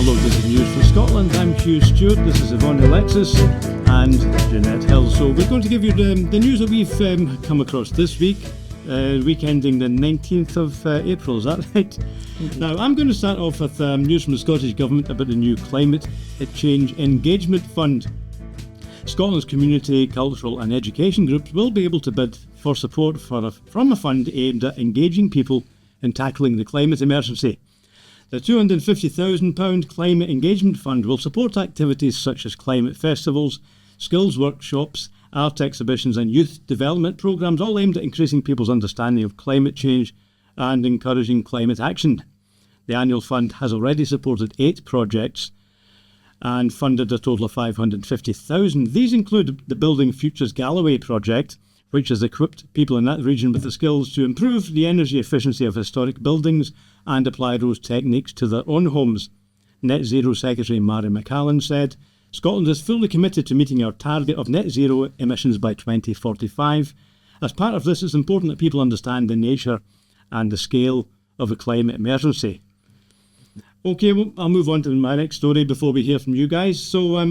Hello, this is News from Scotland. I'm Hugh Stewart, this is Yvonne Alexis and Jeanette Hill. So we're going to give you the news that we've come across this week, week ending the 19th of April, is that right? Mm-hmm. Now, I'm going to start off with news from the Scottish Government about the new Climate Change Engagement Fund. Scotland's community, cultural and education groups will be able to bid for support from a fund aimed at engaging people in tackling the climate emergency. The £250,000 Climate Engagement Fund will support activities such as climate festivals, skills workshops, art exhibitions and youth development programmes, all aimed at increasing people's understanding of climate change and encouraging climate action. The annual fund has already supported 8 projects and funded a total of $550,000. These include the Building Futures Galloway project, which has equipped people in that region with the skills to improve the energy efficiency of historic buildings and apply those techniques to their own homes. Net Zero Secretary Mary McCallan said, "Scotland is fully committed to meeting our target of net zero emissions by 2045. As part of this, it's important that people understand the nature and the scale of the climate emergency." Okay, well, I'll move on to my next story before we hear from you guys. So,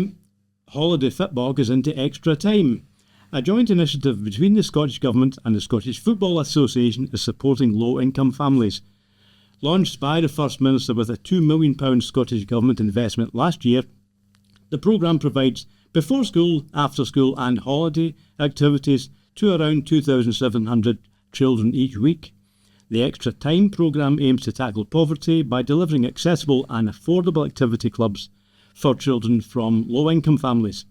Holiday Football is into extra time. A joint initiative between the Scottish Government and the Scottish Football Association is supporting low-income families. Launched by the First Minister with a £2 million Scottish Government investment last year, the programme provides before-school, after-school and holiday activities to around 2,700 children each week. The Extra Time programme aims to tackle poverty by delivering accessible and affordable activity clubs for children from low-income families.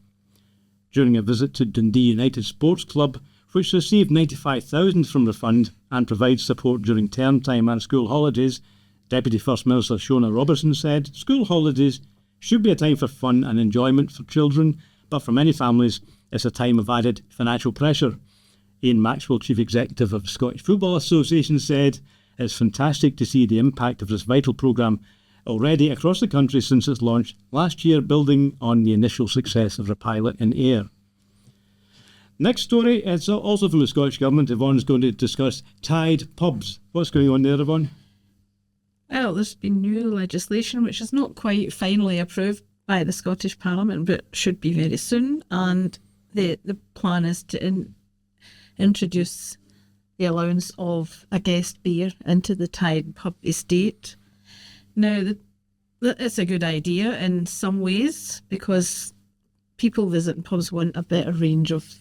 During a visit to Dundee United Sports Club, which received $95,000 from the fund and provides support during term time and school holidays, Deputy First Minister Shona Robertson said, "School holidays should be a time for fun and enjoyment for children, but for many families it's a time of added financial pressure." Ian Maxwell, Chief Executive of the Scottish Football Association, said, "It's fantastic to see the impact of this vital programme already across the country since its launch last year, building on the initial success of the pilot in Ayr." Next story, it's also from the Scottish Government. Yvonne's going to discuss Tide pubs. What's going on there, Yvonne? Well, there's been new legislation which is not quite finally approved by the Scottish Parliament, but should be very soon. And the plan is to introduce the allowance of a guest beer into the Tide pub estate. Now, it's a good idea in some ways because people visiting pubs want a better range of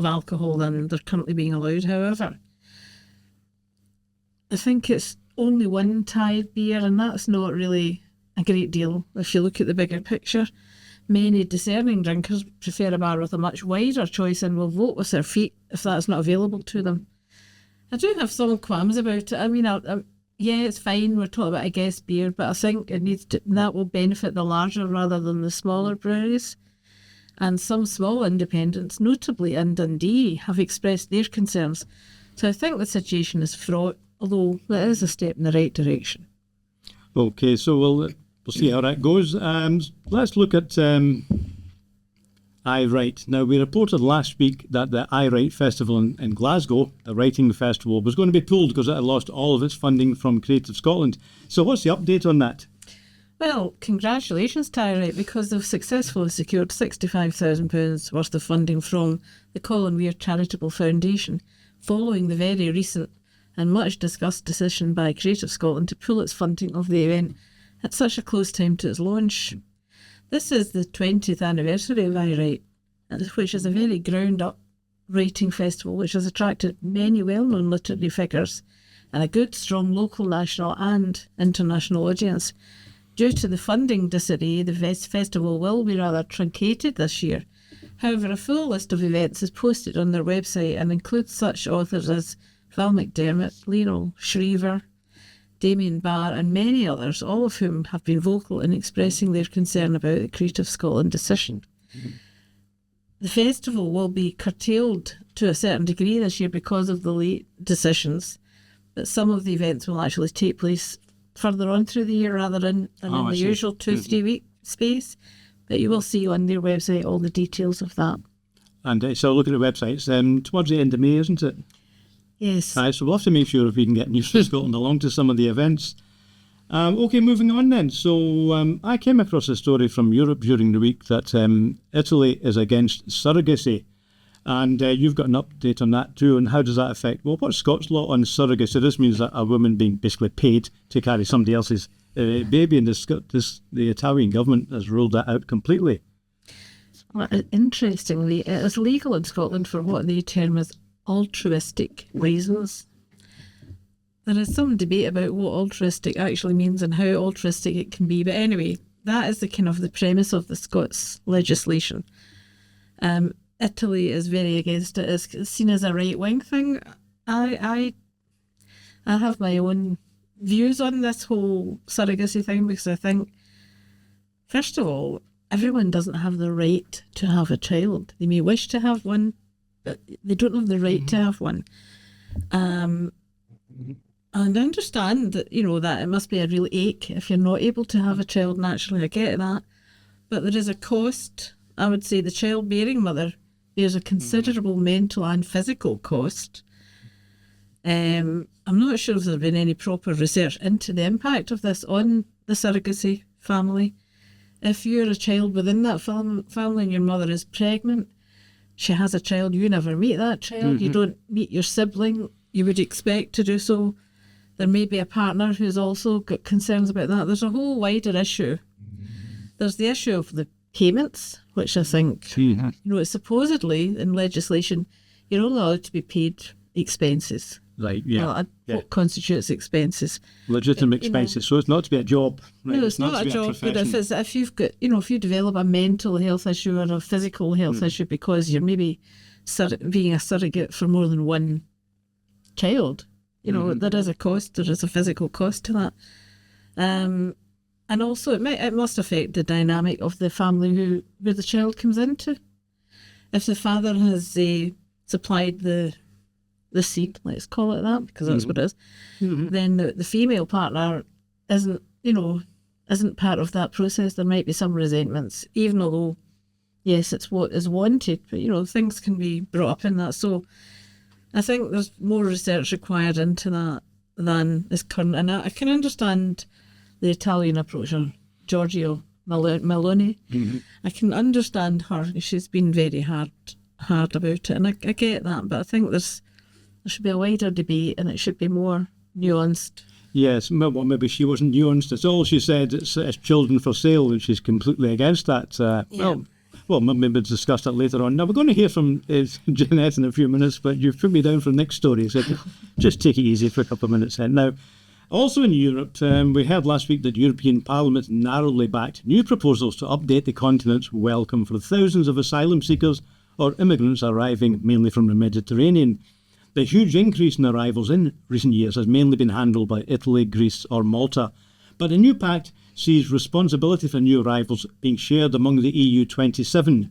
alcohol than they're currently being allowed. However, I think it's only one Tide beer, and that's not really a great deal if you look at the bigger picture. Many discerning drinkers prefer a bar with a much wider choice and will vote with their feet if that's not available to them. I do have some qualms about it. I mean, yeah, it's fine, we're talking about a guest beer, but I think that will benefit the larger rather than the smaller breweries. And some small independents, notably in Dundee, have expressed their concerns. So I think the situation is fraught, although it is a step in the right direction. Okay, so we'll see how that goes. Let's look at Ayrite. Now, we reported last week that the Ayrite Festival in Glasgow, the writing festival, was going to be pulled because it had lost all of its funding from Creative Scotland. So what's the update on that? Well, congratulations to Ayrite, because they've successfully secured £65,000 worth of funding from the Colin Weir Charitable Foundation, following the very recent and much discussed decision by Creative Scotland to pull its funding of the event at such a close time to its launch. This is the 20th anniversary of Ayrite, which is a very ground-up writing festival which has attracted many well-known literary figures and a good, strong local, national and international audience. Due to the funding disarray, the festival will be rather truncated this year. However, a full list of events is posted on their website and includes such authors as Val McDermott, Lionel Shriver, Damien Barr and many others, all of whom have been vocal in expressing their concern about the Creative Scotland decision. Mm-hmm. The festival will be curtailed to a certain degree this year because of the late decisions, but some of the events will actually take place further on through the year rather than in the usual 2-3 week space. But you will see on their website all the details of that. And so look at the websites towards the end of May, isn't it? Yes. So we'll have to make sure if we can get News from Scotland along to some of the events. Okay, moving on then. So I came across a story from Europe during the week that Italy is against surrogacy. And you've got an update on that too. And how does that affect? Well, what's Scots law on surrogacy? This means that a woman being basically paid to carry somebody else's baby. And the Italian government has ruled that out completely. Well, interestingly, it is legal in Scotland for what they term as altruistic reasons. There is some debate about what altruistic actually means and how altruistic it can be. But anyway, that is the kind of the premise of the Scots legislation. Italy is very against it. It's seen as a right-wing thing. I have my own views on this whole surrogacy thing because I think, first of all, everyone doesn't have the right to have a child. They may wish to have one, but they don't have the right to have one. And I understand that, that it must be a real ache if you're not able to have a child naturally. I get that. But there is a cost. I would say the childbearing mother bears a considerable mental and physical cost. I'm not sure if there's been any proper research into the impact of this on the surrogacy family. If you're a child within that family and your mother is pregnant, she has a child, you never meet that child, you don't meet your sibling, you would expect to do so. There may be a partner who's also got concerns about that. There's a whole wider issue. There's the issue of the payments, which I think, supposedly in legislation, you're only allowed to be paid expenses. Right, yeah. What constitutes expenses? Legitimate expenses. So it's not to be a job. Right? No, it's not a job. But if you've got, if you develop a mental health issue or a physical health issue because you're maybe being a surrogate for more than one child, there is a cost. There is a physical cost to that. And also it must affect the dynamic of the family where the child comes into. If the father has supplied the seed, let's call it that, because that's what it is, then the female partner isn't part of that process. There might be some resentments, even although, yes, it's what is wanted, but, things can be brought up in that. So I think there's more research required into that than is current. And I can understand the Italian approach, or Giorgio Meloni. I can understand her. She's been very hard about it, and I get that, but I think there should be a wider debate and it should be more nuanced. Yes, well, maybe she wasn't nuanced at all. She said it's children for sale, and she's completely against that. Well, maybe we'll discuss that later on. Now, we're going to hear from Jeanette in a few minutes, but you've put me down for the next story, so just take it easy for a couple of minutes then. Now, also in Europe, we heard last week that the European Parliament narrowly backed new proposals to update the continent's welcome for thousands of asylum seekers or immigrants arriving mainly from the Mediterranean. The huge increase in arrivals in recent years has mainly been handled by Italy, Greece or Malta. But the new pact sees responsibility for new arrivals being shared among the EU 27.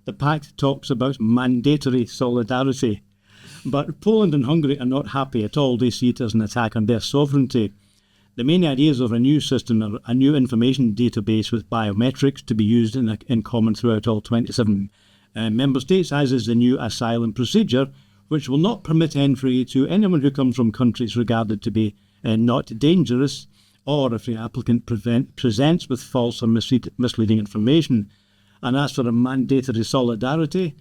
The pact talks about mandatory solidarity. But Poland and Hungary are not happy at all. They see it as an attack on their sovereignty. The main ideas of a new system are a new information database with biometrics to be used in common throughout all 27 member states, as is the new asylum procedure, which will not permit entry to anyone who comes from countries regarded to be not dangerous, or if the applicant presents with false or misleading information. And as for a mandatory solidarity,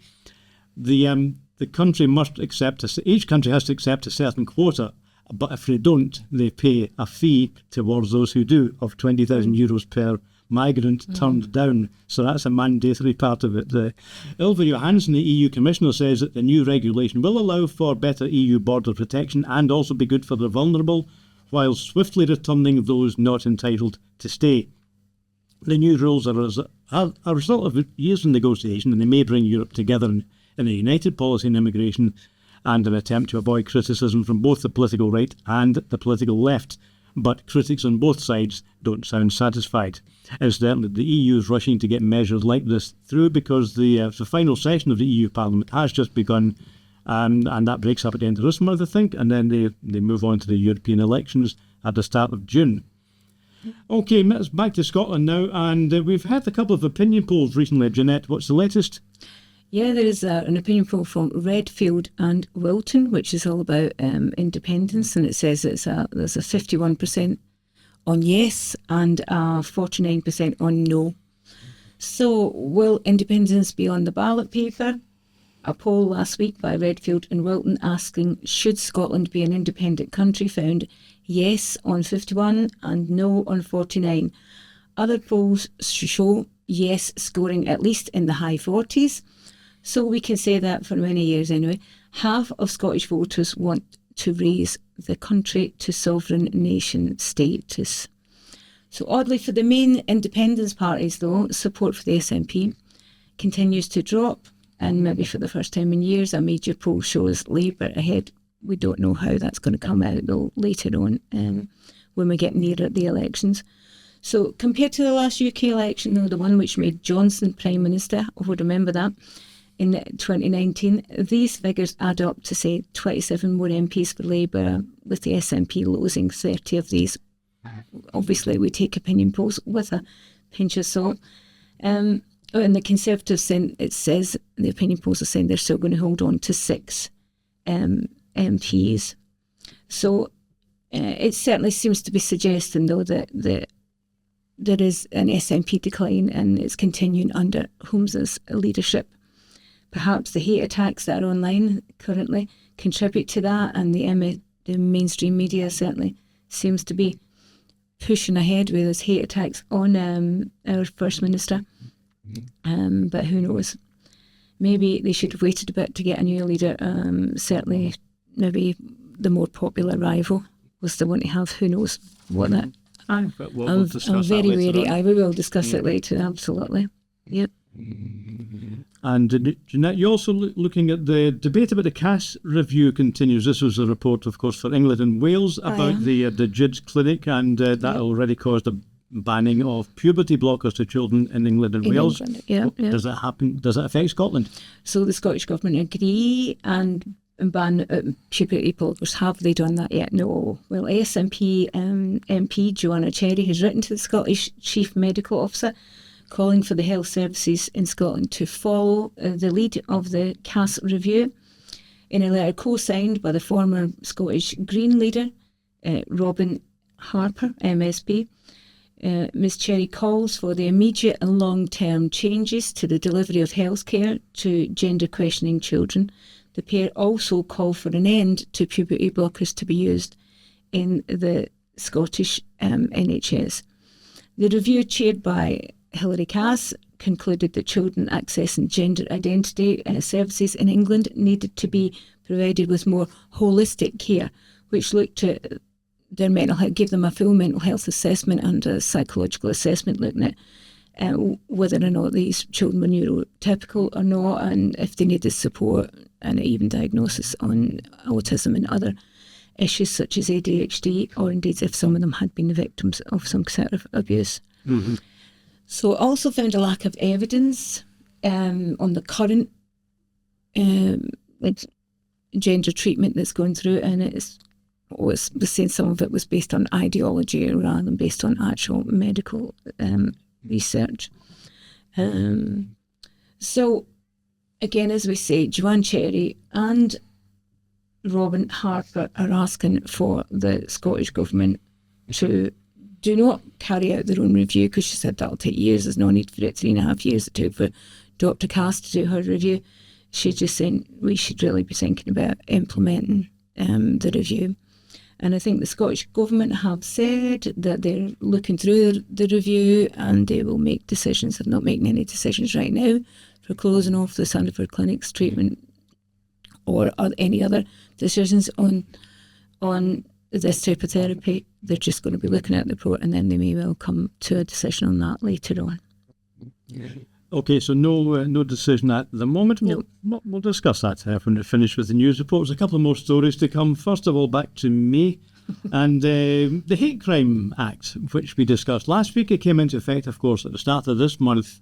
the country must each country has to accept a certain quota, but if they don't, they pay a fee towards those who do of €20,000 per migrant turned down. So that's a mandatory part of it. Ylva Johansson, the EU Commissioner, says that the new regulation will allow for better EU border protection and also be good for the vulnerable, while swiftly returning those not entitled to stay. The new rules are a result of years of negotiation, and they may bring Europe together in a united policy on immigration and an attempt to avoid criticism from both the political right and the political left. But critics on both sides don't sound satisfied. Incidentally, the EU is rushing to get measures like this through because the final session of the EU Parliament has just begun, and that breaks up at the end of this month, I think, and then they move on to the European elections at the start of June. Okay, let's back to Scotland now, and we've had a couple of opinion polls recently. Jeanette, what's the latest? Yeah, there is an opinion poll from Redfield and Wilton, which is all about independence, and it says there's a 51% on yes and 49% on no. So will independence be on the ballot paper? A poll last week by Redfield and Wilton asking, should Scotland be an independent country, found yes on 51 and no on 49. Other polls show yes scoring at least in the high 40s. So we can say that for many years anyway. Half of Scottish voters want to raise the country to sovereign nation status. So oddly, for the main independence parties though, support for the SNP continues to drop. And maybe for the first time in years, a major poll shows Labour ahead. We don't know how that's going to come out though later on when we get nearer the elections. So compared to the last UK election though, the one which made Johnson Prime Minister, I would remember that, in 2019, these figures add up to say 27 more MPs for Labour, with the SNP losing 30 of these. Obviously we take opinion polls with a pinch of salt. And the Conservatives, it says, the opinion polls are saying they're still going to hold on to 6 MPs. So it certainly seems to be suggesting, though, that there is an SNP decline and it's continuing under Humza's leadership. Perhaps the hate attacks that are online currently contribute to that, and the mainstream media certainly seems to be pushing ahead with those hate attacks on our First Minister. But who knows? Maybe they should have waited a bit to get a new leader. Certainly, maybe the more popular rival was the one to have. Who knows what that? Aye, but we'll discuss I'm very that later wary. on. We will discuss it later. Absolutely. Yep. And Jeanette, you're also looking at the debate about the CAS review continues. This was a report, of course, for England and Wales about the GIDS clinic, and that already caused a banning of puberty blockers to children in England and Wales. Does that happen? Does that affect Scotland? So the Scottish Government agree and ban puberty blockers. Have they done that yet? No. Well, SNP MP Joanna Cherry has written to the Scottish Chief Medical Officer calling for the health services in Scotland to follow the lead of the CAS review. In a letter co-signed by the former Scottish Green leader, Robin Harper, MSP, Ms Cherry calls for the immediate and long-term changes to the delivery of healthcare to gender-questioning children. The pair also call for an end to puberty blockers to be used in the Scottish NHS. The review, chaired by Hilary Cass, concluded that children accessing gender identity services in England needed to be provided with more holistic care, which looked at their mental health, give them a full mental health assessment and a psychological assessment looking at whether or not these children were neurotypical or not, and if they needed support, and even diagnosis on autism and other issues such as ADHD, or indeed if some of them had been the victims of some sort of abuse. Mm-hmm. So also found a lack of evidence on the current gender treatment that's going through, and it was saying some of it was based on ideology rather than based on actual medical research. So again, as we say, Joanne Cherry and Robin Harper are asking for the Scottish Government to do not carry out their own review, because she said that'll take years. There's no need for it. 3.5 years it took for Dr. Cass to do her review. She's just saying we should really be thinking about implementing the review. And I think the Scottish Government have said that they're looking through the review and they will make decisions. They're not making any decisions right now for closing off the Sandiford Clinic's treatment or any other decisions on this type of therapy. They're just going to be looking at the report, and then they may well come to a decision on that later on. Okay, so no decision at the moment. No. We'll discuss that when we finish with the news reports. A couple of more stories to come. First of all, back to May and the Hate Crime Act, which we discussed last week. It came into effect, of course, at the start of this month.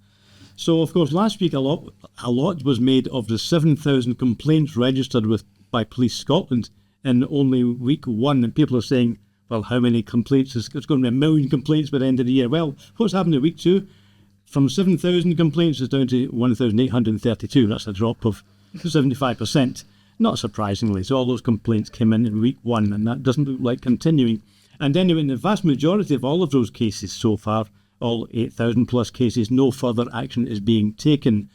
So, of course, last week a lot was made of the 7,000 complaints registered by Police Scotland in only week one. And people are saying, well, how many complaints? It's going to be 1 million complaints by the end of the year. Well, what's happened in week two? From 7,000 complaints, it's down to 1,832. That's a drop of 75%. Not surprisingly. So all those complaints came in week one, and that doesn't look like continuing. And anyway, in the vast majority of all of those cases so far, all 8,000 plus cases, no further action is being taken.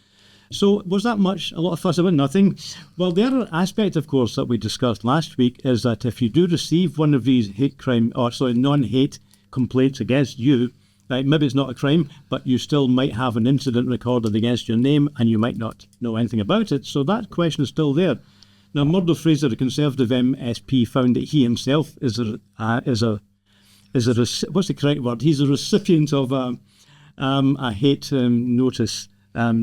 So was that much? A lot of fuss about nothing? Well, the other aspect, of course, that we discussed last week is that if you do receive one of these non-hate complaints against you, maybe it's not a crime, but you still might have an incident recorded against your name and you might not know anything about it. So that question is still there. Now, Murdo Fraser, the Conservative MSP, found that he himself is a what's the correct word? He's a recipient of a hate notice.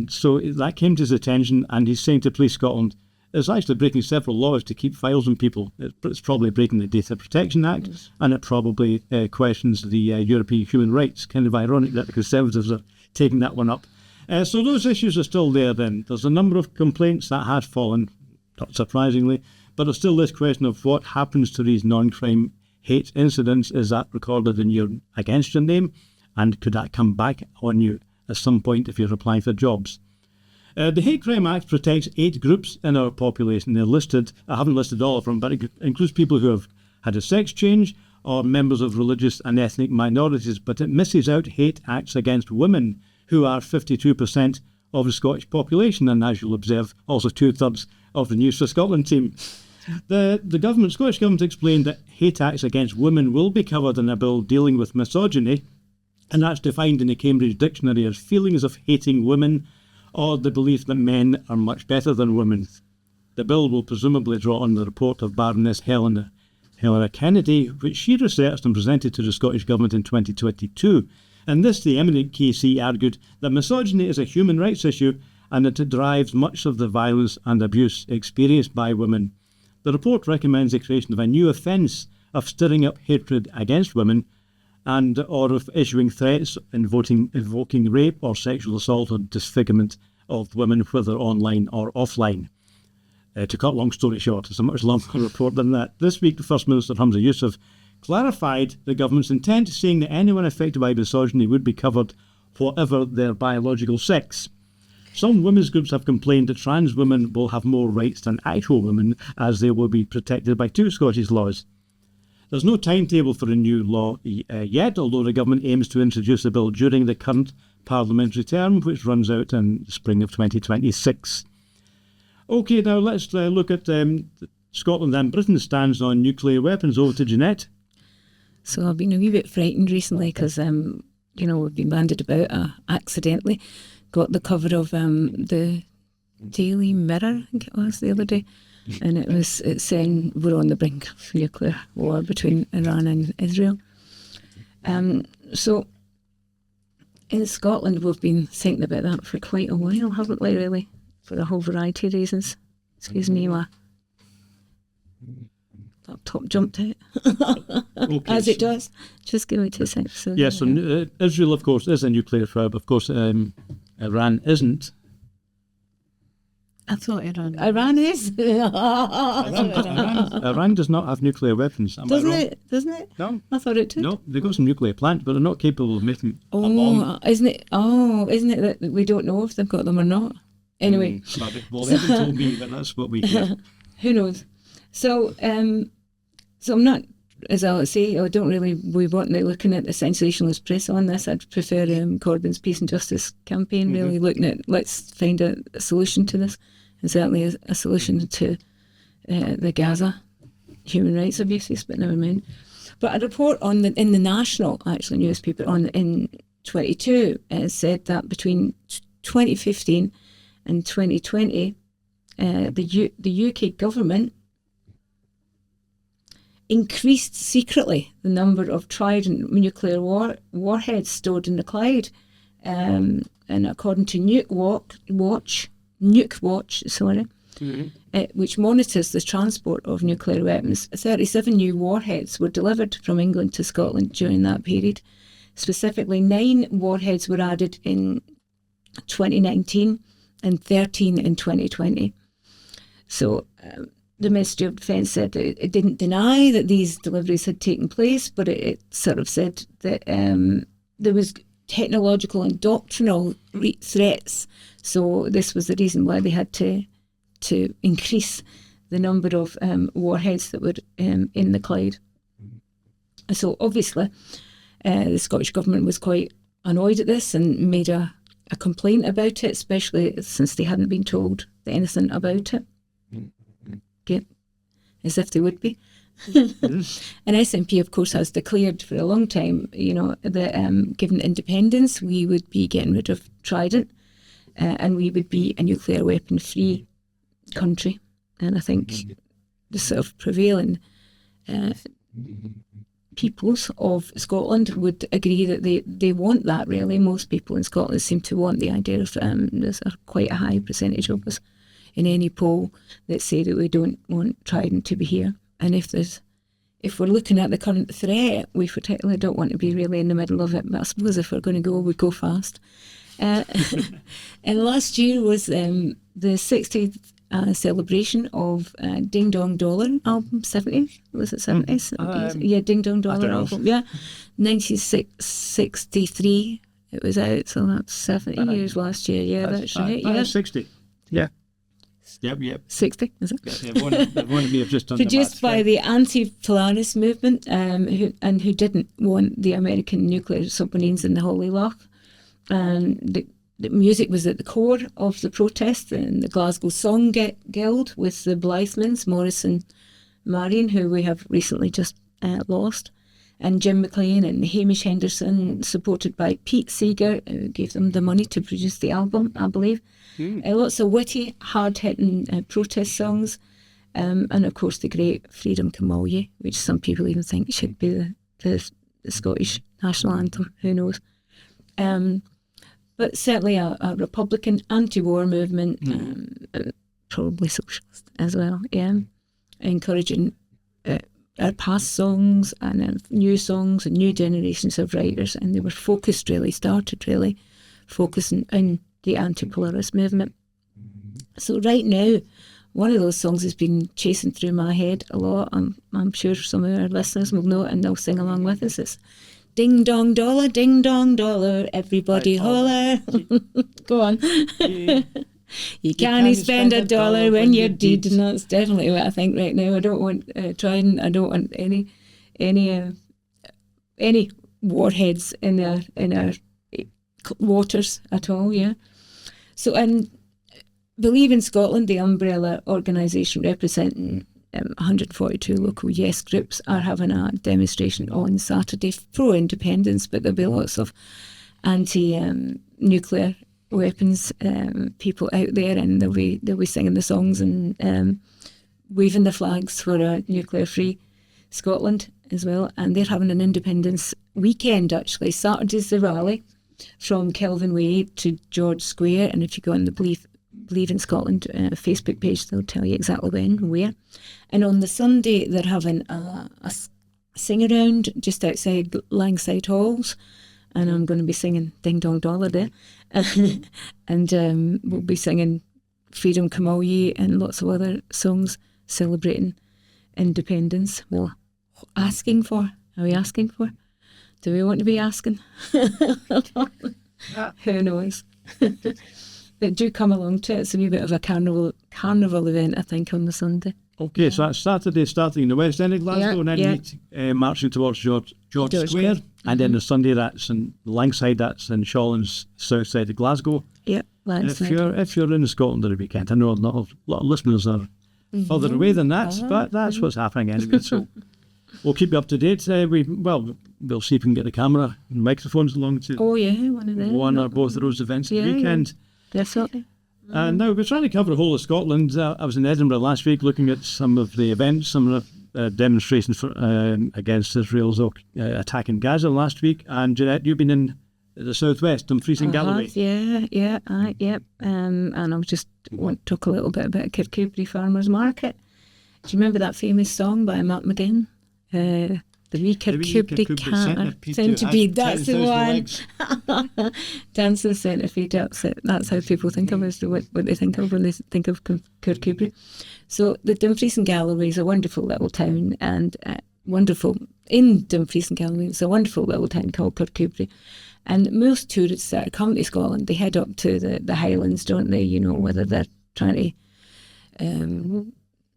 So that came to his attention, and he's saying to Police Scotland, it's actually breaking several laws to keep files on people. It's probably breaking the Data Protection Act, and it probably questions the European human rights. Kind of ironic that the Conservatives are taking that one up. So those issues are still there then. There's a number of complaints that has fallen, not surprisingly, but there's still this question of what happens to these non-crime hate incidents. Is that recorded against your name, and could that come back on you at some point if you're applying for jobs? The Hate Crime Act protects 8 groups in our population. They're listed. I haven't listed all of them, but it includes people who have had a sex change or members of religious and ethnic minorities, but it misses out hate acts against women, who are 52% of the Scottish population, and as you'll observe, also 2/3 of the News for Scotland team. The Scottish Government explained that hate acts against women will be covered in a bill dealing with misogyny, and that's defined in the Cambridge Dictionary as feelings of hating women or the belief that men are much better than women. The bill will presumably draw on the report of Baroness Helena Kennedy, which she researched and presented to the Scottish Government in 2022. In this, the eminent KC argued that misogyny is a human rights issue and that it drives much of the violence and abuse experienced by women. The report recommends the creation of a new offence of stirring up hatred against women or of issuing threats, invoking rape or sexual assault or disfigurement of women, whether online or offline. To cut long story short, it's a much longer report than that. This week, the First Minister, Humza Yousaf, clarified the government's intent, saying that anyone affected by misogyny would be covered, whatever their biological sex. Some women's groups have complained that trans women will have more rights than actual women, as they will be protected by 2 Scottish laws. There's no timetable for a new law yet, although the government aims to introduce a bill during the current parliamentary term, which runs out in the spring of 2026. OK, now let's look at Scotland and Britain's stance on nuclear weapons. Over to Jeanette. So I've been a wee bit frightened recently because, we've been bandied about accidentally. Got the cover of the Daily Mirror, I think it was, the other day. And it's saying we're on the brink of nuclear war between Iran and Israel. So in Scotland, we've been thinking about that for quite a while, haven't we, really? For a whole variety of reasons. Excuse me, my laptop jumped out. Okay, as it does. Just give me 2 seconds. So, yes, so Israel, of course, is a nuclear threat. Of course, Iran isn't. I thought Iran. Iran is. Iran does not have nuclear weapons. Doesn't it? Doesn't it? No. I thought it did. No, they've got some nuclear plants, but they're not capable of making a bomb. Isn't it that we don't know if they've got them or not? Anyway. Well, they haven't told me, but that's what we hear. Who knows? So I'm not, as I say, we weren't looking at the sensationalist press on this. I'd prefer Corbyn's Peace and Justice campaign, really looking at, let's find a solution to this, and certainly a solution to the Gaza human rights abuses, but never mind. But a report in the national, actually, newspaper in 22 said that between 2015 and 2020, the UK government increased secretly the number of Trident nuclear warheads stored in the Clyde. And according to Nuke Watch, which monitors the transport of nuclear weapons, 37 new warheads were delivered from England to Scotland during that period. Specifically, 9 warheads were added in 2019 and 13 in 2020. So the Ministry of Defence said that it didn't deny that these deliveries had taken place, but it sort of said that there was technological and doctrinal threats. So this was the reason why they had to increase the number of warheads that were in the Clyde. So obviously, the Scottish Government was quite annoyed at this and made a complaint about it, especially since they hadn't been told anything about it. Okay. As if they would be. And SNP, of course, has declared for a long time, that given independence, we would be getting rid of Trident, and we would be a nuclear weapon-free country. And I think the sort of prevailing peoples of Scotland would agree that they want that, really. Most people in Scotland seem to want the idea of, there's quite a high percentage of us in any poll that say that we don't want Trident to be here. And if we're looking at the current threat, we particularly don't want to be really in the middle of it. But I suppose if we're going to go, we go fast. And last year was the 60th celebration of Ding Dong Dollar album, 70s, was it 70s? Yeah, Ding Dong Dollar album, yeah. 1963 it was out, so that's 70 years last year, yeah, that's right. Yeah. 60, yeah. Yep. 60, is it? Everyone may have just done Produced by the anti-Polaris movement, who didn't want the American nuclear submarines in the Holy Loch. And the music was at the core of the protest, and the Glasgow Song Guild with the Blythemans, Morris and Marion, who we have recently just lost, and Jim McLean and Hamish Henderson, supported by Pete Seeger, who gave them the money to produce the album, I believe. Lots of witty, hard-hitting protest songs, and of course the great Freedom Come Ye, which some people even think should be the Scottish national anthem, who knows. But certainly a Republican anti-war movement, probably socialist as well, yeah, encouraging our past songs and new songs and new generations of writers, and they were started focusing on the anti-Polaris movement. So right now, one of those songs has been chasing through my head a lot. I'm sure some of our listeners will know it and they'll sing along with us. It's ding dong dollar, everybody holler. Go on. You can't spend a dollar when you're dead. And that's definitely what I think right now. I don't want Trident. I don't want any warheads in our waters at all. Yeah. So, and Believe in Scotland, the umbrella organisation representing 142 local yes groups, are having a demonstration on Saturday, pro-independence, but there'll be lots of anti-nuclear weapons people out there, and they'll be singing the songs and waving the flags for a nuclear-free Scotland as well. And they're having an independence weekend, actually. Saturday's the rally from Kelvin Way to George Square, and if you go on the Believe in Scotland Facebook page, they'll tell you exactly when and where. And on the Sunday, they're having a sing-around just outside Langside Halls, and I'm going to be singing Ding Dong Dollar there. And we'll be singing Freedom Come Ye and lots of other songs celebrating independence. Well, are we asking for? Do we want to be asking? Who knows? But do come along to it. It's a wee bit of a carnival event, I think, on the Sunday. Okay, so that's Saturday, starting in the West End of Glasgow, and then marching towards George Square. And then the Sunday, that's in Langside, that's in Shawlands, south side of Glasgow. Yeah, Langside. If you're in Scotland at the weekend, I know not a lot of listeners are further away than that, but that's what's happening anyway. So we'll keep you up to date. We'll see if we can get the camera and microphones along to one of them. One or both of those events at the weekend. Yeah. Definitely. And now we're trying to cover the whole of Scotland. I was in Edinburgh last week looking at some of the events, some of the demonstrations against Israel's attack in Gaza last week. And Jeanette, you've been in the southwest, Dumfries and Galloway. Yeah. And I just want to talk a little bit about Kirkcudbright Farmers Market. Do you remember that famous song by Mark McGinn? The wee Kirkcudbright centipede, that's the one. Dancing centipede, that's how people think of us, what they think of when they think of Kirkcudbright. So the Dumfries and Galloway is a wonderful little town, and in Dumfries and Galloway, it's a wonderful little town called Kirkcudbright. And most tourists that come to Scotland, they head up to the Highlands, don't they? You know, whether they're trying to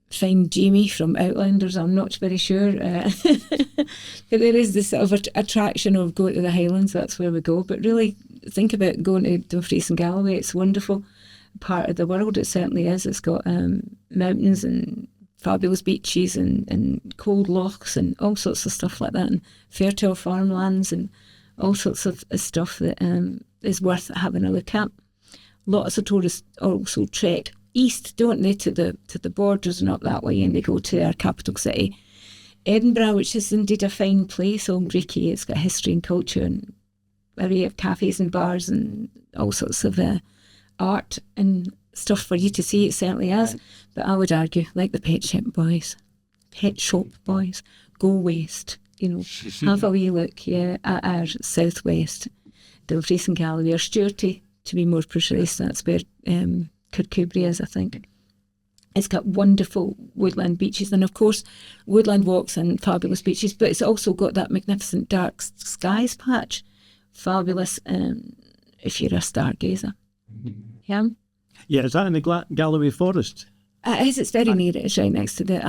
find Jamie from Outlanders, I'm not very sure. But there is this sort of attraction of going to the Highlands, that's where we go. But really, think about going to Dumfries and Galloway. It's a wonderful part of the world, it certainly is. It's got mountains and fabulous beaches and cold lochs and all sorts of stuff like that, and fertile farmlands and all sorts of stuff that is worth having a look at. Lots of tourists also trek east, don't they, to the borders and up that way, and they go to our capital city, Edinburgh, which is indeed a fine place, all Greeky. It's got history and culture and array of cafes and bars and all sorts of art and stuff for you to see. It certainly has. But I would argue, like the Pet Shop Boys, go west, have a wee look, at our southwest, Dumfries and Galloway, or Stewarty, to be more precise. That's where Kirkcudbright is, I think. It's got wonderful woodland beaches and, of course, woodland walks and fabulous beaches, but it's also got that magnificent dark skies patch. Fabulous if you're a stargazer. Yeah. Yeah, is that in the Galloway Forest? It is. It's very near it. It's right next to the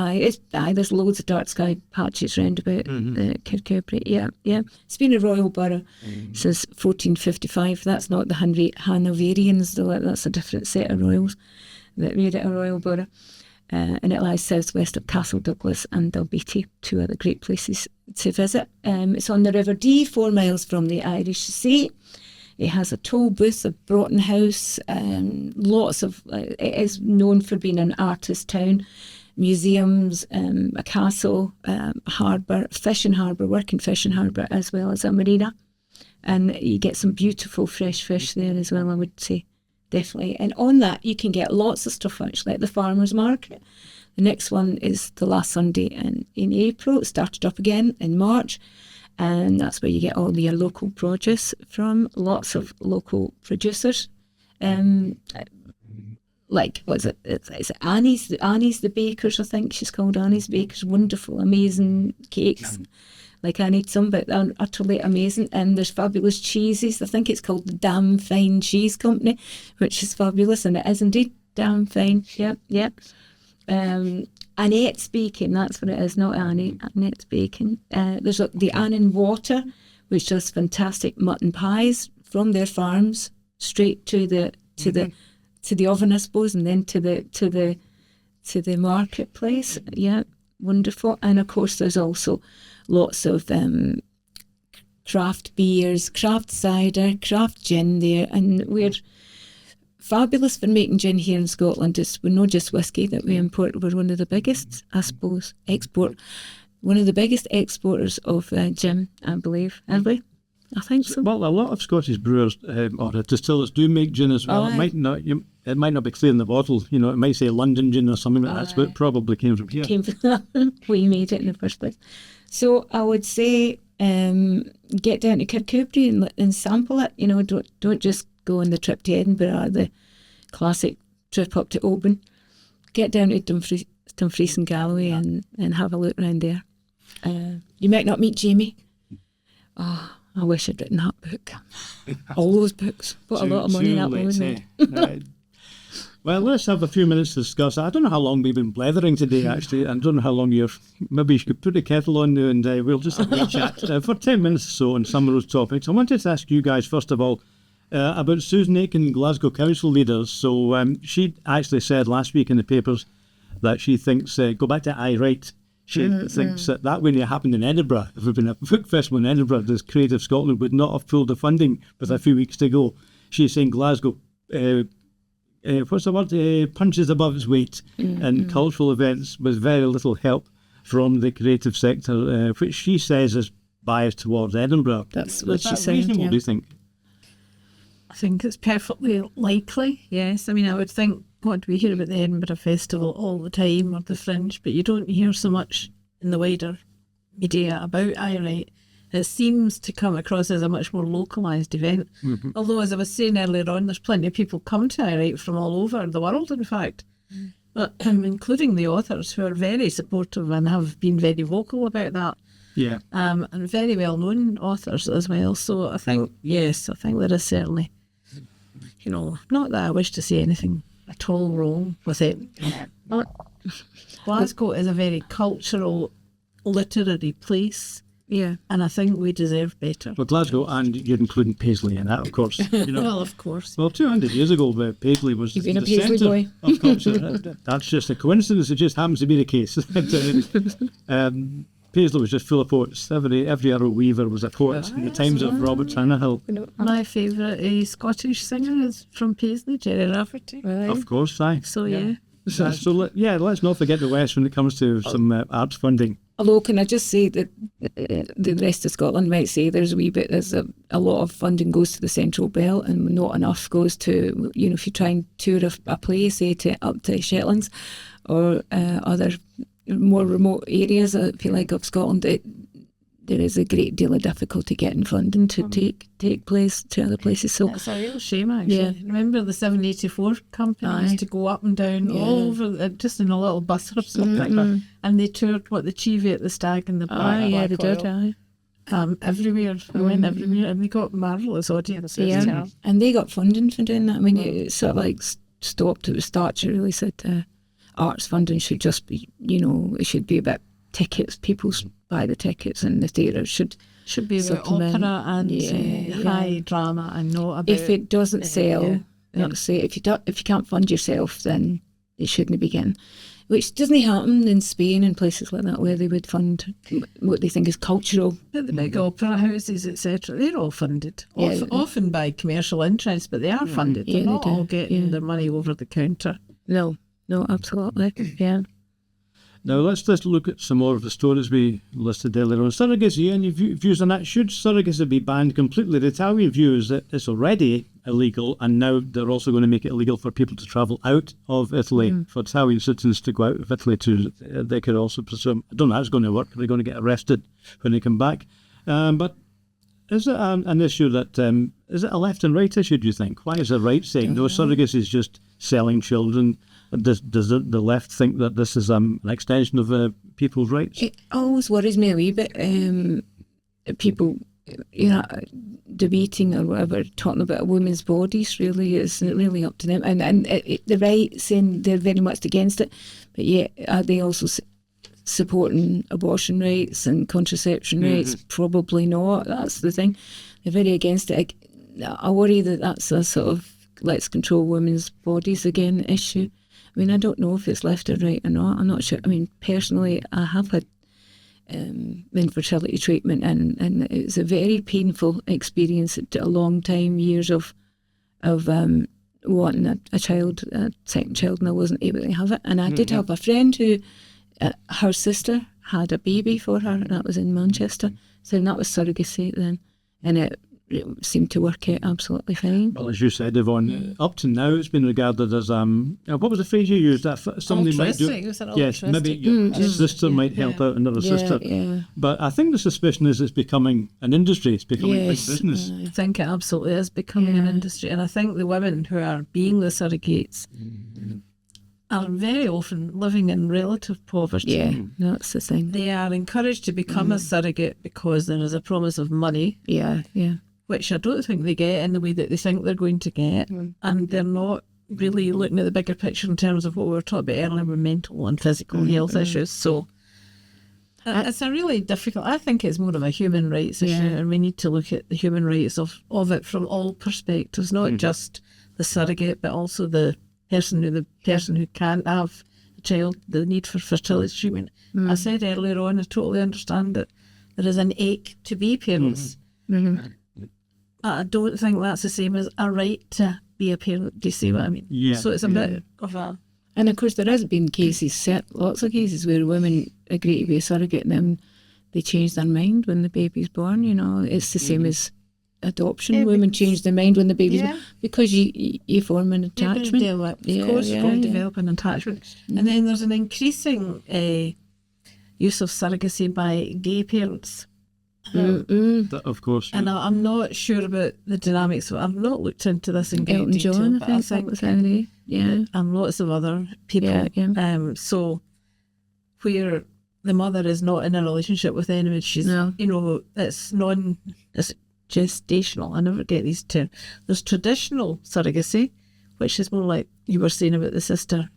there's loads of dark sky patches round about Kirkcudbright. Yeah. It's been a royal borough since 1455. That's not the Hanoverians, though. That's a different set of royals that made it a royal borough. And it lies southwest of Castle Douglas and Dalbeattie, two other great places to visit. It's on the River Dee, 4 miles from the Irish Sea. It has a toll booth, a Broughton House, lots of. It is known for being an artist town, museums, a castle, harbour, working fishing harbour, as well as a marina, and you get some beautiful fresh fish there as well, I would say, definitely. And on that, you can get lots of stuff actually, like the farmers market. The next one is the last Sunday in April. It started up again in March. And that's where you get all your local produce from, lots of local producers. Like, what's it? It's Annie's the Bakers, I think she's called Annie's Bakers. Wonderful, amazing cakes. Like, I need some, but they're utterly amazing. And there's fabulous cheeses. I think it's called the Damn Fine Cheese Company, which is fabulous. And it is indeed damn fine. Yep. Annette's Baking, that's what it is, not Annie. Annette's Baking. There's the Annan Water, which does fantastic mutton pies from their farms straight to the oven, I suppose, and then to the marketplace. Yeah, wonderful. And of course, there's also lots of craft beers, craft cider, craft gin there, and we're fabulous for making gin here in Scotland. We're not just whiskey that we import. We're one of the biggest, I suppose, one of the biggest exporters of gin, I believe. Are we? I think so. Well, a lot of Scottish brewers or distillers do make gin as well. It might not be clear in the bottle. It might say London gin or something like that. That's what probably came from here. We made it in the first place. So I would say get down to Kirkcudbright and sample it. Don't just go on the trip to Edinburgh or the classic trip up to Oban. Get down to Dumfries and Galloway and have a look around there. You might not meet Jamie. Oh, I wish I'd written that book. All those books. Put a lot of money in that one, wasn't it? Well, let's have a few minutes to discuss. I don't know how long we've been blethering today, actually. I don't know how long maybe you could put a kettle on now and we'll just have a chat for 10 minutes or so on some of those topics. I wanted to ask you guys, first of all, about Susan Aiken, Glasgow Council leaders. So she actually said last week in the papers that she thinks, go back to Ayrite, she thinks that wouldn't have happened in Edinburgh. If it had been a book festival in Edinburgh, this Creative Scotland would not have pulled the funding with a few weeks to go. She's saying Glasgow, what's the word, punches above its weight and cultural events with very little help from the creative sector, which she says is biased towards Edinburgh. That's what she said. Reasonable, do you think? I think it's perfectly likely, yes. I mean, I would think, we hear about the Edinburgh Festival all the time, or the Fringe, but you don't hear so much in the wider media about Ayrite. It seems to come across as a much more localised event. Mm-hmm. Although, as I was saying earlier on, there's plenty of people come to Ayrite from all over the world, in fact, but including the authors, who are very supportive and have been very vocal about that. Yeah. And very well-known authors as well. So I think, yes, there is certainly, not that I wish to say anything at all wrong with it. But Glasgow is a very cultural, literary place, Yeah. and I think we deserve better. Well, Glasgow, and you're including Paisley in that, of course. You know. Well, of course. Well, 200 years ago, Paisley was You've been the a Paisley centre boy. of culture. That's just a coincidence. It just happens to be the case. Paisley was just full of poets. Every other weaver was a poet in the times of Robert Tannahill. My favourite Scottish singer is from Paisley, Jerry Rafferty. Right. Of course, aye. So, yeah. So let's not forget the West when it comes to some arts funding. Although, can I just say that the rest of Scotland might say there's a lot of funding goes to the Central Belt and not enough goes to, if you try and tour a place, say up to Shetlands or other more remote areas, I feel like, of Scotland, there is a great deal of difficulty getting funding to take place to other places. So It's a real shame, actually. Yeah. Remember the 784 company used to go up and down all over, just in a little bus or something. And they toured, the Cheviot, the Stag and the Black. they did. Everywhere. I went everywhere, and they got marvellous audiences. Yeah, and they got funding for doing that. I mean, it sort of like stopped at the start. She really said arts funding should just be, it should be about tickets. People buy the tickets, and the theatre should be about opera and high drama, and not about. If it doesn't sell, say if you can't fund yourself, then it shouldn't begin. Which doesn't happen in Spain and places like that, where they would fund what they think is cultural. The big opera houses, etc., they're all funded. Often by commercial interests, but they are funded. They're not all getting their money over the counter. No, absolutely. Yeah. Now let's look at some more of the stories we listed earlier on. Surrogacy, any views on that? Should surrogacy be banned completely? The Italian view is that it's already illegal, and now they're also going to make it illegal for people to travel out of Italy, for Italian citizens to go out of Italy to. They could also presume. I don't know how it's going to work. They're going to get arrested when they come back. But is it an issue that is it a left and right issue? Do you think? Why is the right saying no? Surrogacy is just selling children. Does the left think that this is an extension of people's rights? It always worries me a wee bit. People, debating or whatever, talking about women's bodies, really is really up to them. And the right saying they're very much against it, but yet are they also supporting abortion rights and contraception rights? Probably not. That's the thing. They're very against it. I worry that that's a sort of let's control women's bodies again issue. I mean, I don't know if it's left or right or not. I'm not sure. I mean, personally, I have had infertility treatment, and it was a very painful experience. A long time, years of wanting a child, a second child, and I wasn't able to have it. And I did have a friend who, her sister had a baby for her, and that was in Manchester. So that was surrogacy then, and it seemed to work out absolutely fine. Well, as you said, Yvonne, up to now it's been regarded as what was the phrase you used? That somebody might do. Yes, maybe your sister might help out another sister. Yeah. But I think the suspicion is it's becoming an industry. It's becoming big business. I think it absolutely is becoming an industry, and I think the women who are being the surrogates are very often living in relative poverty. Yeah, that's the thing. They are encouraged to become a surrogate because there is a promise of money. Yeah. Which I don't think they get in the way that they think they're going to get. And they're not really looking at the bigger picture in terms of what we were talking about earlier with mental and physical health issues. So it's a really difficult, I think it's more of a human rights issue, and we need to look at the human rights of it from all perspectives, not just the surrogate, but also the person who can't have a child, the need for fertility treatment. I said earlier on, I totally understand that there is an ache to be parents. I don't think that's the same as a right to be a parent. Do you see what I mean? Yeah. So it's a bit of a... And of course there has been lots of cases where women agree to be a surrogate and then they change their mind when the baby's born. It's the same as adoption. Women change their mind when the baby's born because you form an attachment. Of course, you've got to develop an attachment. And then there's an increasing use of surrogacy by gay parents. Of course. And I'm not sure about the dynamics. I've not looked into this in great Elton detail. John, but I think was Henry. Yeah. And lots of other people. Yeah. So where the mother is not in a relationship with anyone, she's, it's it's gestational. I never get these terms. There's traditional surrogacy, which is more like you were saying about the sister.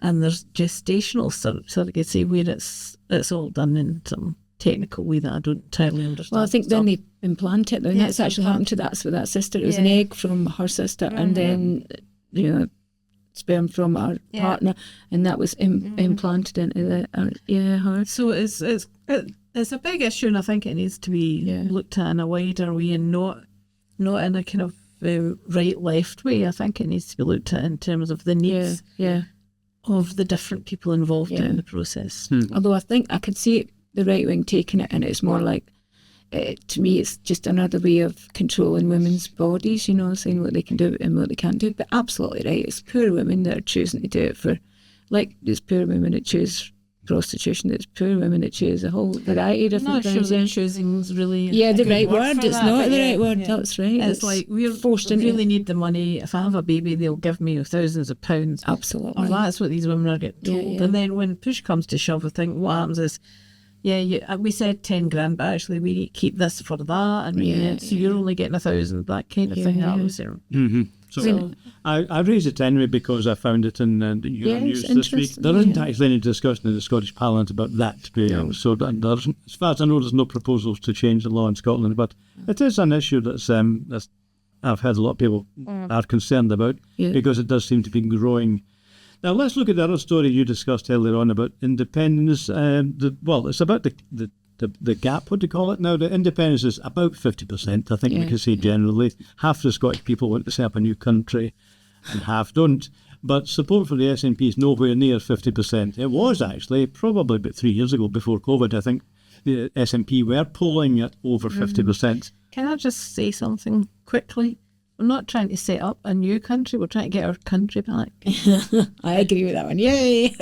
and there's gestational surrogacy where it's all done in some technical way that I don't entirely understand. Well, I think then they implant it, and that's actually happened to that sister. It was an egg from her sister, and then sperm from our partner, and that was implanted into her. So it's a big issue, and I think it needs to be looked at in a wider way, and not in a kind of right-left way. I think it needs to be looked at in terms of the needs of the different people involved in the process. Although I think I could see the right wing taking it, and it's more like, to me, it's just another way of controlling women's bodies, saying what they can do and what they can't do. But absolutely right, it's poor women that are choosing to do it for, like, there's poor women that choose prostitution, there's poor women that choose a whole variety of different things. I'm not sure that choosing is really the right word. It's not the right word. That's right. It's like we really need the money. If I have a baby, they'll give me thousands of pounds. Absolutely. Or that's what these women are getting told. And then when push comes to shove, I think what happens is, we said 10 grand, but actually we keep this for that, and so you're only getting 1,000, that kind of thing. That was there. So I raised it anyway because I found it in the news this week. There isn't actually any discussion in the Scottish Parliament about that. So as far as I know, there's no proposals to change the law in Scotland, but it is an issue that's I've heard a lot of people are concerned about because it does seem to be growing. Now let's look at the other story you discussed earlier on about independence. It's about the gap. What do you call it now? The independence is about 50%. I think we can say generally half the Scottish people want to set up a new country, and half don't. But support for the SNP is nowhere near 50%. It was actually probably about 3 years ago, before COVID. I think the SNP were polling at over 50%. Can I just say something quickly? We're not trying to set up a new country. We're trying to get our country back. I agree with that one. Yay!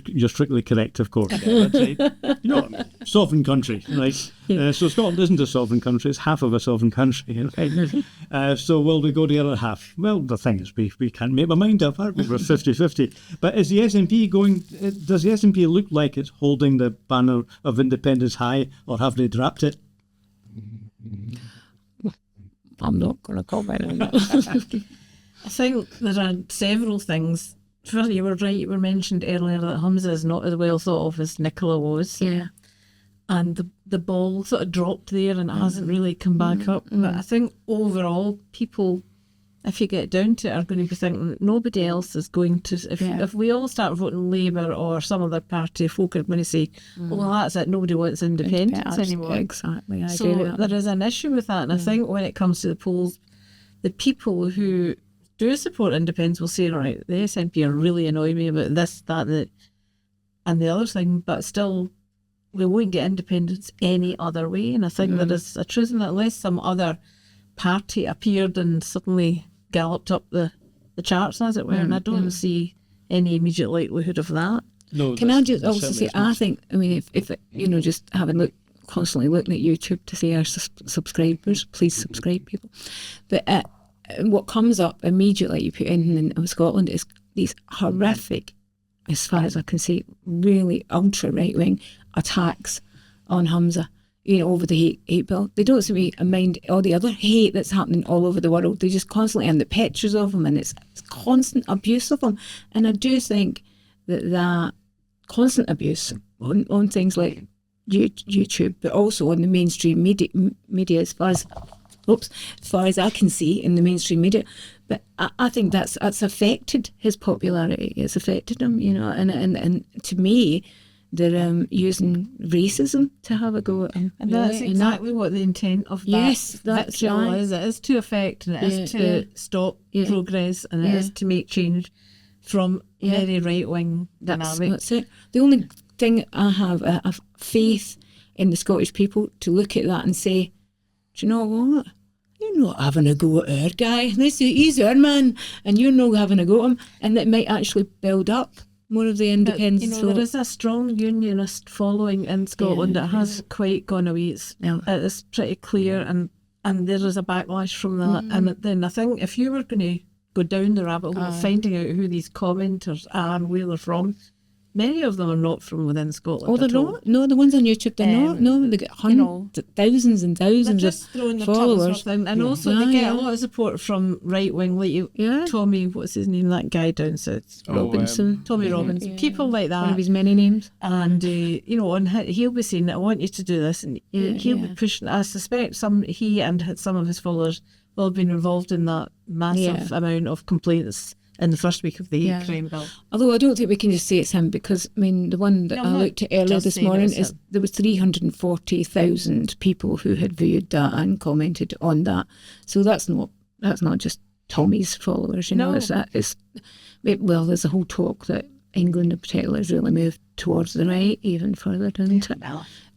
You're strictly correct, of course. Yeah, that's right. Sovereign country, right? So Scotland isn't a sovereign country. It's half of a sovereign country. Right? So will we go the other half? Well, the thing is, we can't make our mind up. We're 50-50. But is the SNP going? Does the SNP look like it's holding the banner of independence high, or have they dropped it? I'm not going to comment on that. I think there are several things. First, you were right, you were mentioned earlier that Humza is not as well thought of as Nicola was. Yeah. And the ball sort of dropped there and it hasn't really come back up. But I think overall, people, if you get down to it, are going to be thinking that nobody else is going to... If we all start voting Labour or some other party, folk are going to say, well, that's it, nobody wants independence anymore. Exactly, I agree so with that. there is an issue with that. And I think when it comes to the polls, the people who do support independence will say, right, the SNP are really annoying me about this, that, and the other thing, but still, we won't get independence any other way. And I think there is a truth in that, unless some other party appeared and suddenly galloped up the charts, as it were, and I don't see any immediate likelihood of that. No. Can I just also say, I think, I mean, if just having constantly looking at YouTube to see our subscribers, please subscribe, people. But what comes up immediately, you put in Scotland, is these horrific, as far as I can see, really ultra right wing attacks on Humza. Over the hate bill. They don't seem to mind all the other hate that's happening all over the world. They just constantly, and the pictures of him, and it's constant abuse of him. And I do think that constant abuse on things like YouTube, but also on the mainstream media as far as I can see in the mainstream media. But I think that's affected his popularity. It's affected him, and to me, they're using racism to have a go at him. And that's exactly what the intent of that vitriol is. It is to affect, and it is to stop progress, and it is to make change from very right-wing dynamics. That's it. The only thing I have a faith in the Scottish people to look at that and say, do you know what? You're not having a go at our guy. He's our man, and you're not having a go at him. And that might actually build up more of the independence. There is a strong unionist following in Scotland that has quite gone away. It's pretty clear, and there is a backlash from that. And then I think if you were going to go down the rabbit hole of finding out who these commenters are and where they're from, many of them are not from within Scotland. Oh, they're at all. not? No, the ones on YouTube, they're not. No, they get hundreds, thousands and They're thousands just of throwing their followers. tuppence worth in. And also they get a lot of support from right wing, like you, Yeah. Tommy, what's his name, that guy down south? Robinson. Tommy Robbins. Yeah. People like that. One of his many names. And, he'll be saying, I want you to do this. And he'll be pushing. I suspect he and some of his followers will have been involved in that massive amount of complaints in the first week of the crime bill. Although I don't think we can just say it's him, because, I mean, the one that I looked at earlier just this saying morning it's is him. there was 340,000 people who had viewed that and commented on that. So that's not just Tommy's followers, No. there's a whole talk that England in particular has really moved towards the right, even further down to it.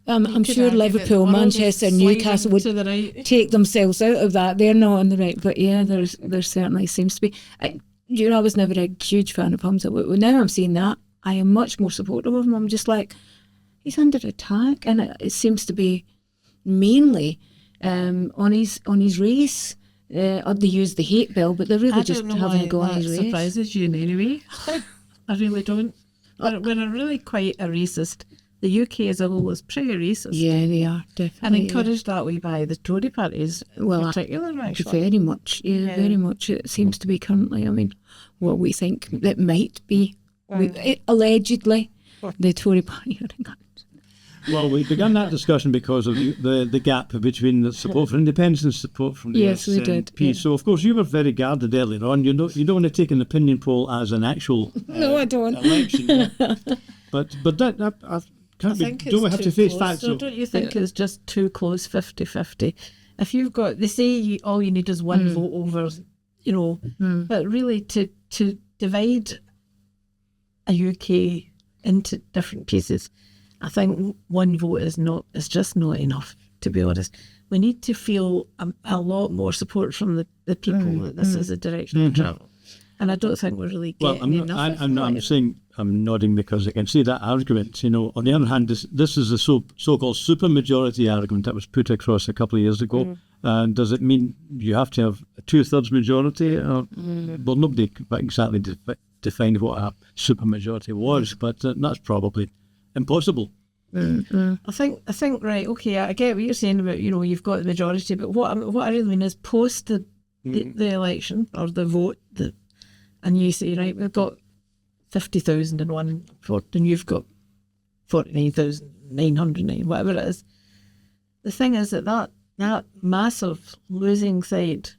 I'm sure Liverpool, Manchester, Newcastle would to the right. take themselves out of that. They're not on the right, but yeah, there certainly seems to be. I was never a huge fan of Humza, but now I'm seeing that, I am much more supportive of him. I'm just like, he's under attack, and it seems to be mainly on his race. They use the hate bill, but they're really just having a go on his race. Surprises you in any way. I really don't. We're really quite a racist. The UK as a whole is pretty racist. Yeah, they are, And definitely. encouraged that way by the Tory parties in particular, actually. Very much, very much. It seems to be currently, I mean, what we think it might be, allegedly, the Tory party are in. Well, we began that discussion because of the gap between the support for independence and support from the Yes, we SNP. did, yeah. So, of course, you were very guarded earlier on. You don't want to take an opinion poll as an actual No, I don't. election. But that I can't be. Don't we have to face facts? So don't you think it's just too close, 50-50? If you've got, they say all you need is one vote over, but really to divide a UK into different pieces, I think one vote is just not enough, to be honest. We need to feel a lot more support from the people that this is the direction of travel. And I don't think we're really getting enough. I'm saying I'm nodding because I can see that argument. On the other hand, this is a so-called supermajority argument that was put across a couple of years ago. And does it mean you have to have a 2/3 majority? Well, nobody exactly defined what a supermajority was, but that's probably impossible. I think right. Okay, I get what you're saying about you've got the majority, but what I really mean is post the election or the vote, and you say right, we've got 50,000 in one vote, and you've got 49,909, whatever it is. The thing is that massive losing side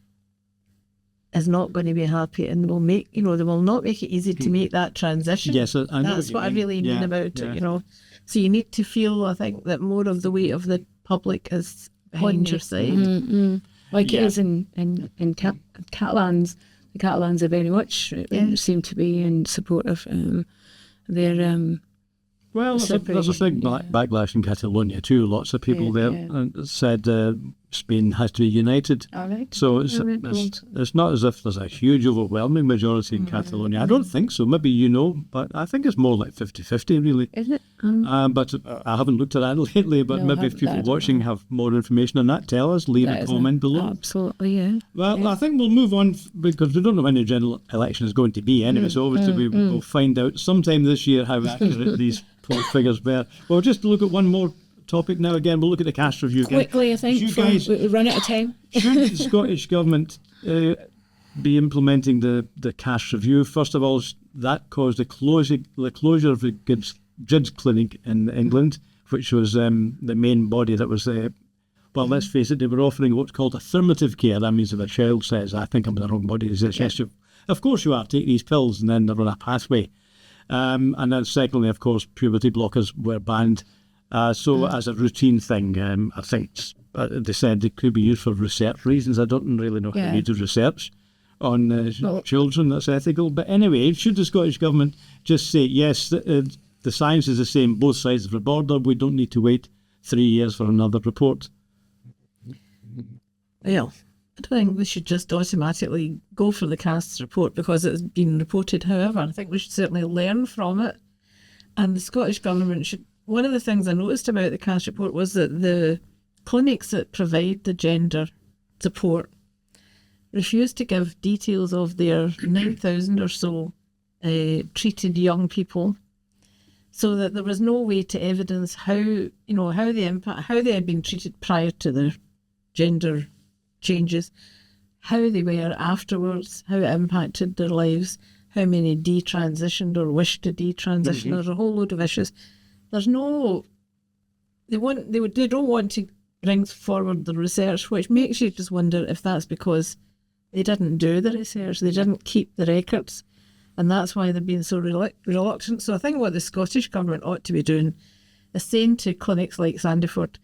is not going to be happy, and will make they will not make it easy to make that transition. Yes, I know That's what I really mean about it. So you need to feel, I think, that more of the weight of the public is on your side. Like it is in Catalans. The Catalans are very much seem to be in support of their. Well, there's a big backlash in Catalonia too. Lots of people there said Spain has to be united. All right. So it's not as if there's a huge overwhelming majority in Catalonia. I don't think so. Maybe but I think it's more like 50-50 really. Is it? But I haven't looked at that lately, but maybe if people watching have more information on that, tell us, leave a comment below. Absolutely, yeah. Well, I think we'll move on because we don't know when the general election is going to be anyway, so obviously we'll find out sometime this year how accurate these poll figures were. Well, just to look at one more topic now again, we'll look at the cash review again. Quickly, I think, we run out of time. Should the Scottish Government be implementing the cash review? First of all, that caused the closure of the GIDS clinic in England, which was the main body that was well, let's face it, they were offering what's called affirmative care. That means if a child says, I think I'm in the wrong body, yes, of course you are, take these pills, and then they're on a pathway. And then secondly, of course, puberty blockers were banned. So as a routine thing, I think they said it could be used for research reasons. I don't really know how you do research on children. That's ethical. But anyway, should the Scottish Government just say, yes, the science is the same, both sides of the border, we don't need to wait 3 years for another report? Well, I don't think we should just automatically go for the CAST report because it's been reported. However, I think we should certainly learn from it. And the Scottish Government should. One of the things I noticed about the CAST report was that the clinics that provide the gender support refused to give details of their 9,000 or so treated young people so that there was no way to evidence how they had been treated prior to their gender changes, how they were afterwards, how it impacted their lives, how many detransitioned or wished to detransition. There's a whole load of issues. There's no, they don't want to bring forward the research, which makes you just wonder if that's because they didn't do the research, they didn't keep the records, and that's why they're being so reluctant. So I think what the Scottish Government ought to be doing is saying to clinics like Sandiford,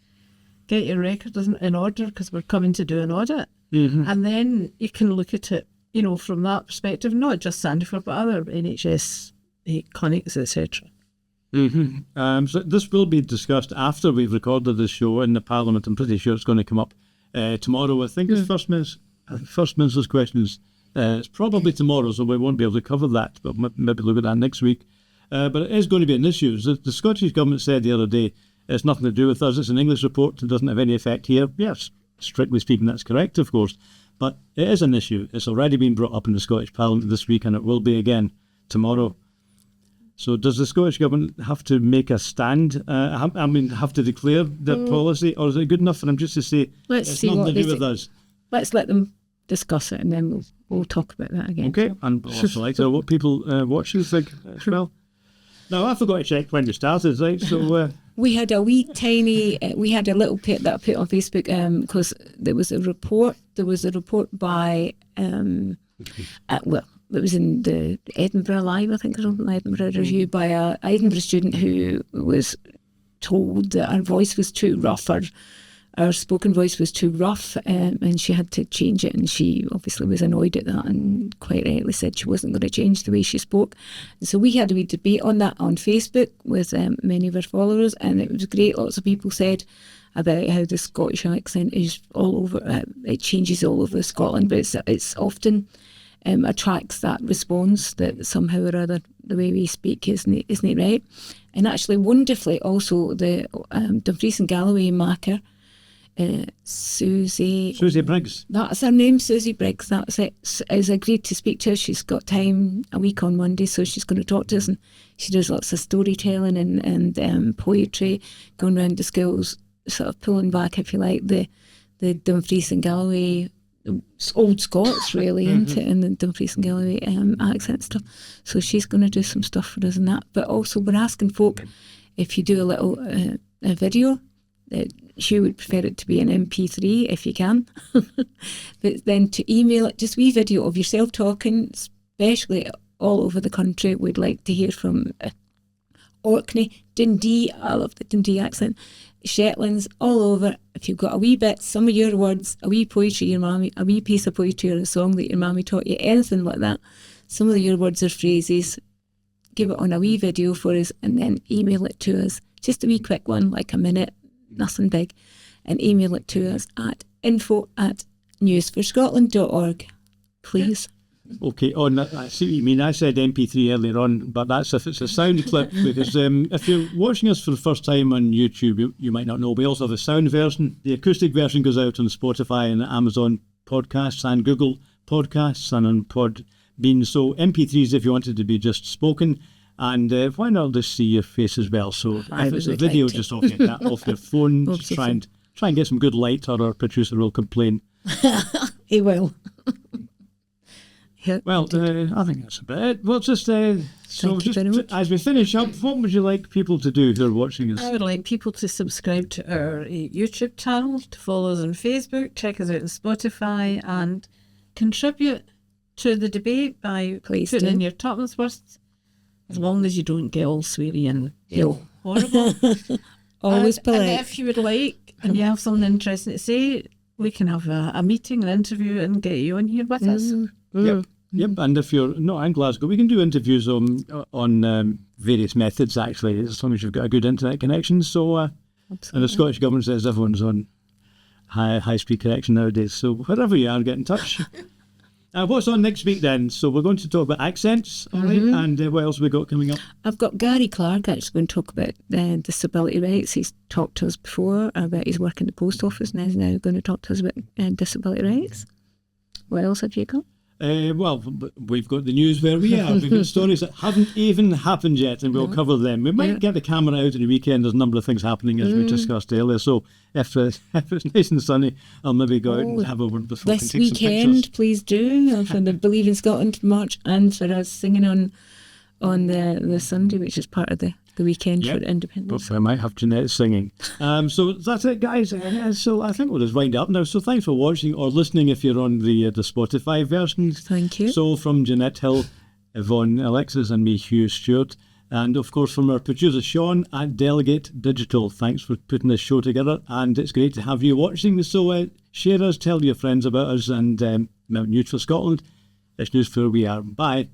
get your records in order because we're coming to do an audit. And then you can look at it, from that perspective, not just Sandiford, but other NHS clinics, etc. So this will be discussed after we've recorded this show in the Parliament. I'm pretty sure it's going to come up tomorrow. I think it's First Minister's questions. It's probably tomorrow, so we won't be able to cover that, but maybe look at that next week. But it is going to be an issue. The Scottish Government said the other day, it's nothing to do with us. It's an English report. It doesn't have any effect here. Yes, strictly speaking, that's correct, of course. But it is an issue. It's already been brought up in the Scottish Parliament this week, and it will be again tomorrow. So does the Scottish Government have to make a stand? Have to declare their policy? Or is it good enough for them just to say, it's nothing to do with us? Let's let them discuss it, and then we'll talk about that again. Okay, and also like what people watching think as well. Now, I forgot to check when you started, right? So we had a wee tiny, we had a little bit that I put on Facebook because there was a report. There was a report by, it was in the Edinburgh Live, I think, or Edinburgh Review, by a Edinburgh student who was told that our voice was too rough, our spoken voice was too rough, and she had to change it, and she obviously was annoyed at that and quite rightly said she wasn't going to change the way she spoke. And so we had a wee debate on that on Facebook with many of our followers, and it was great. Lots of people said about how the Scottish accent is all over, it changes all over Scotland, but it's often attracts that response that somehow or other the way we speak isn't right. And actually wonderfully also the Dumfries and Galloway marker, Susie Briggs. That's her name, Susie Briggs. That's it. Has agreed to speak to us. She's got time a week on Monday, so she's going to talk to us. And she does lots of storytelling and poetry, going around the schools, sort of pulling back, if you like, the Dumfries and Galloway, old Scots really, into and the Dumfries and Galloway accent stuff. So she's going to do some stuff for us in that. But also we're asking folk if you do a little a video. She would prefer it to be an MP3 if you can, but then to email it, just wee video of yourself talking, especially all over the country. We'd like to hear from Orkney, Dundee, I love the Dundee accent, Shetlands, all over. If you've got a wee bit, some of your words, a wee poetry your mammy, a wee piece of poetry or a song that your mammy taught you, anything like that, some of your words or phrases, give it on a wee video for us and then email it to us. Just a wee quick one, like a minute, nothing big, and email it to us at info@newsforscotland.org, please. Okay, I see what you mean. I said MP3 earlier on, but that's if it's a sound clip, because if you're watching us for the first time on YouTube, you might not know, we also have a sound version. The acoustic version goes out on Spotify and Amazon Podcasts and Google Podcasts and on Podbean. So MP3s if you wanted to be just spoken. And why not just see your face as well? So if it's a video, just off your phone, just try and get some good light, or our producer will complain. He will. Well, I think that's about it. Well, just as we finish up, what would you like people to do who are watching us? I would like people to subscribe to our YouTube channel, to follow us on Facebook, check us out on Spotify, and contribute to the debate by putting in your tuppence worths. As long as you don't get all sweary and horrible. Always polite. And if you would like, and you have something interesting to say, we can have a meeting, an interview, and get you on here with us. Yep. And if you're not in Glasgow, we can do interviews on various methods, actually, as long as you've got a good internet connection. So, and the Scottish Government says everyone's on high-speed connection nowadays. So wherever you are, get in touch. What's on next week then? So we're going to talk about accents, all right? And what else have we got coming up? I've got Gary Clark actually going to talk about disability rights. He's talked to us before about his work in the post office, and he's now going to talk to us about disability rights. What else have you got? Well, we've got the news where we are. We've got stories that haven't even happened yet, and we'll cover them. We might get the camera out in the weekend. There's a number of things happening, as we discussed earlier. So if it's nice and sunny, I'll maybe go out and have a word with folk and This take some weekend, pictures. please do, for the Believe in Scotland March and for us singing on the Sunday, which is part of the weekend for independence. But I might have Jeanette singing. So that's it, guys. So I think we'll just wind up now. So thanks for watching or listening if you're on the Spotify version. Thank you. So from Jeanette Hill, Yvonne Alexis and me, Hugh Stewart. And of course from our producer Sean at Delegate Digital. Thanks for putting this show together, and it's great to have you watching. So share us, tell your friends about us, and News for Scotland. It's news for where we are. Bye.